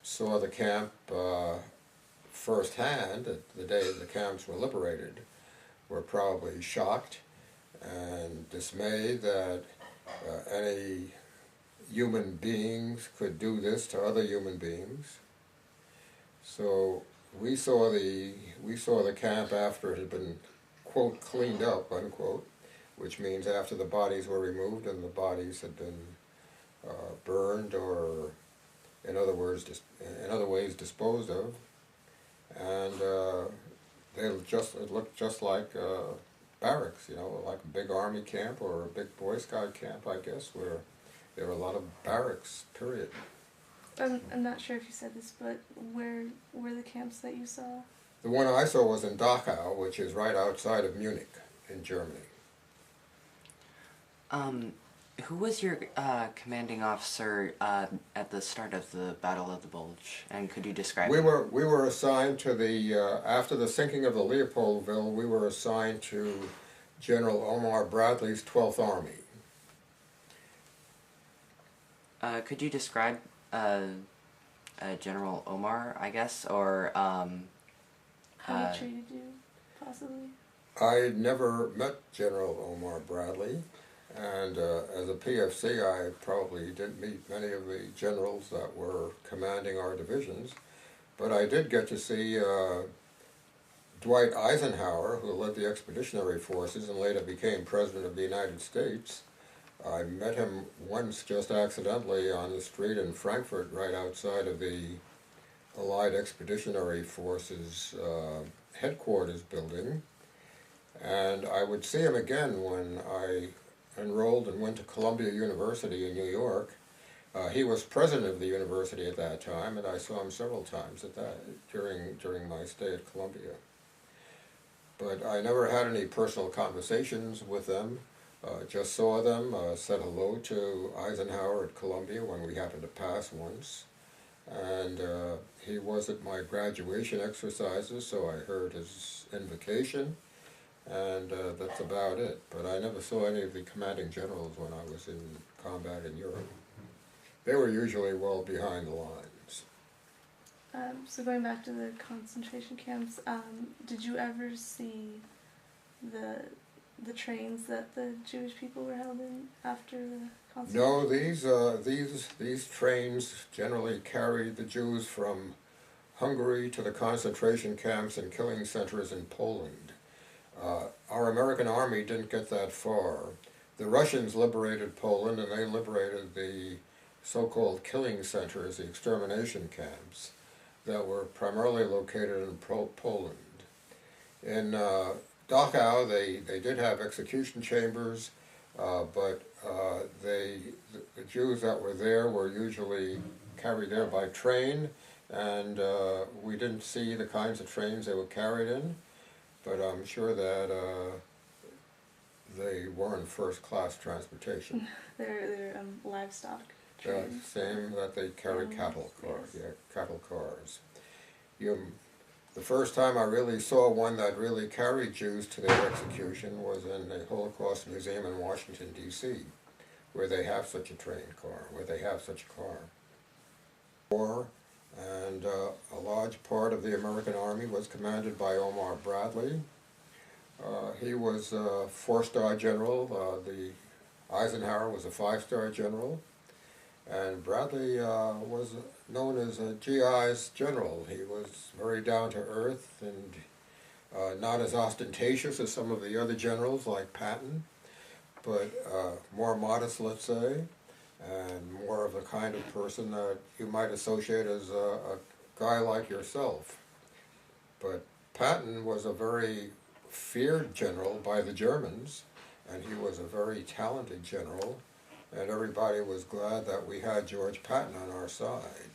saw the camp firsthand, the day the camps were liberated, were probably shocked and dismayed that any human beings could do this to other human beings. So we saw the camp after it had been, quote, cleaned up, unquote, which means after the bodies were removed and the bodies had been burned or, in other words, in other ways disposed of, and it looked just like barracks, like a big army camp or a big Boy Scout camp, I guess, where there were a lot of barracks, period. I'm not sure if you said this, but where were the camps that you saw? The one I saw was in Dachau, which is right outside of Munich in Germany. Who was your commanding officer at the start of the Battle of the Bulge, and could you describe We him? were assigned to the after the sinking of the Leopoldville. We were assigned to General Omar Bradley's 12th Army. Could you describe General Omar, I guess, or How he treated you, possibly? I never met General Omar Bradley, and as a PFC I probably didn't meet many of the generals that were commanding our divisions, but I did get to see Dwight Eisenhower, who led the Expeditionary Forces and later became President of the United States. I met him once just accidentally on the street in Frankfurt right outside of the Allied Expeditionary Forces headquarters building, and I would see him again when I enrolled and went to Columbia University in New York. He was president of the university at that time, and I saw him several times during my stay at Columbia. But I never had any personal conversations with them. Just saw them, said hello to Eisenhower at Columbia when we happened to pass once. And he was at my graduation exercises, so I heard his invocation, and that's about it. But I never saw any of the commanding generals when I was in combat in Europe. They were usually well behind the lines. So going back to the concentration camps, did you ever see the trains that the Jewish people were held in after the concentration? No, these trains generally carried the Jews from Hungary to the concentration camps and killing centers in Poland. Our American army didn't get that far. The Russians liberated Poland, and they liberated the so-called killing centers, the extermination camps, that were primarily located in Poland. In Dachau, they did have execution chambers, but the Jews that were there were usually carried there by train, and we didn't see the kinds of trains they were carried in, but I'm sure that they weren't first-class transportation. They're livestock trains. Same that they carried cattle cars, yes. Yeah, cattle cars. The first time I really saw one that really carried Jews to their execution was in the Holocaust Museum in Washington, D.C., where they have such a train car, where they have such a car. And a large part of the American Army was commanded by Omar Bradley. He was a 4-star general. The Eisenhower was a 5-star general. And Bradley was known as a GI's general. He was very down to earth and not as ostentatious as some of the other generals like Patton, but more modest, let's say, and more of the kind of person that you might associate as a guy like yourself. But Patton was a very feared general by the Germans, and he was a very talented general, and everybody was glad that we had George Patton on our side.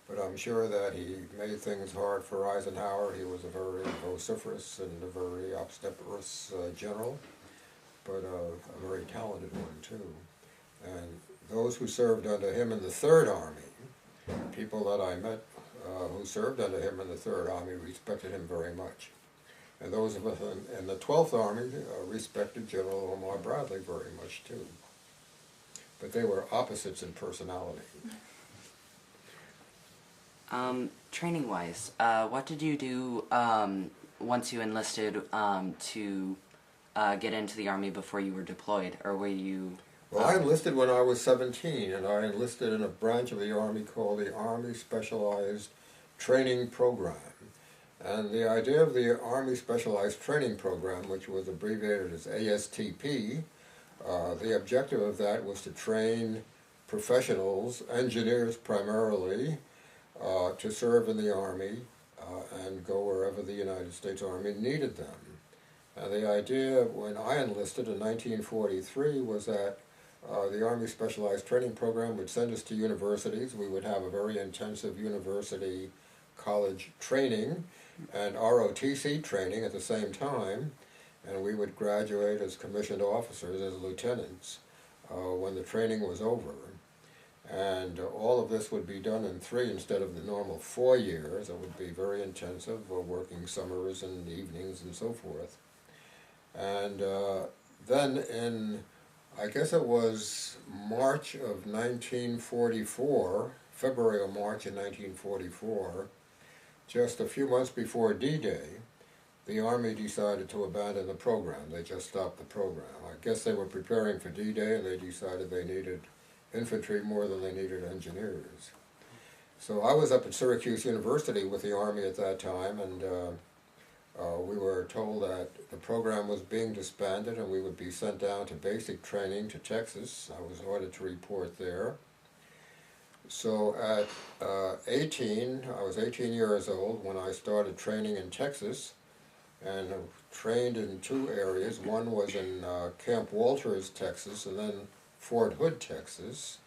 But I'm sure that he made things hard for Eisenhower. He was a very vociferous and a very obstreperous general, but a very talented one too. And those who served under him in the Third Army, people that I met who served under him in the Third Army respected him very much. And those of us in the 12th Army respected General Omar Bradley very much too. But they were opposites in personality. Training-wise, what did you do once you enlisted to get into the Army before you were deployed, or were you... Well, I enlisted when I was 17, and I enlisted in a branch of the Army called the Army Specialized Training Program. And the idea of the Army Specialized Training Program, which was abbreviated as ASTP, the objective of that was to train professionals, engineers primarily, to serve in the Army and go wherever the United States Army needed them. And the idea when I enlisted in 1943 was that the Army Specialized Training Program would send us to universities. We would have a very intensive university college training and ROTC training at the same time, and we would graduate as commissioned officers, as lieutenants, when the training was over. And all of this would be done in 3 instead of the normal 4 years. It would be very intensive, working summers and evenings and so forth. And then in, I guess it was March of 1944, February or March of 1944, just a few months before D-Day, the Army decided to abandon the program. They just stopped the program. I guess they were preparing for D-Day and they decided they needed infantry more than they needed engineers. So I was up at Syracuse University with the Army at that time, and we were told that the program was being disbanded and we would be sent down to basic training to Texas. I was ordered to report there. So at 18, I was 18 years old when I started training in Texas, and trained in 2 areas. One was in Camp Walters, Texas, and then Fort Hood, Texas.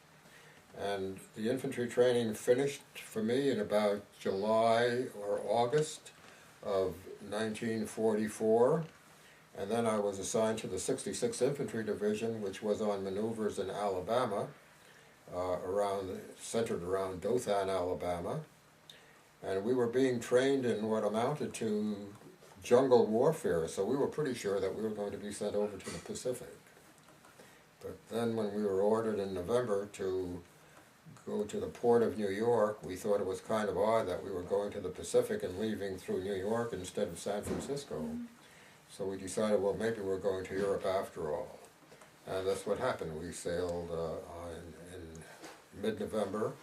And the infantry training finished for me in about July or August of 1944. And then I was assigned to the 66th Infantry Division, which was on maneuvers in Alabama, centered around Dothan, Alabama. And we were being trained in what amounted to jungle warfare, so we were pretty sure that we were going to be sent over to the Pacific. But then when we were ordered in November to go to the port of New York, we thought it was kind of odd that we were going to the Pacific and leaving through New York instead of San Francisco. So we decided, well, maybe we're going to Europe after all. And that's what happened. We sailed in mid-November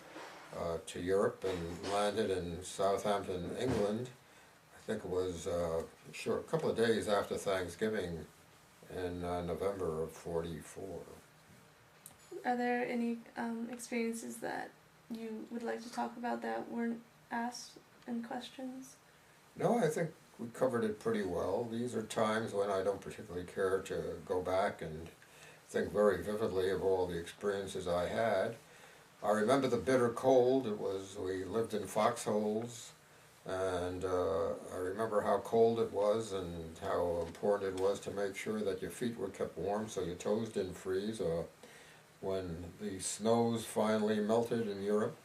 to Europe and landed in Southampton, England. I think it was a couple of days after Thanksgiving in November of '44. Are there any experiences that you would like to talk about that weren't asked in questions? No, I think we covered it pretty well. These are times when I don't particularly care to go back and think very vividly of all the experiences I had. I remember the bitter cold. We lived in foxholes, and I remember how cold it was and how important it was to make sure that your feet were kept warm so your toes didn't freeze. When the snows finally melted in Europe,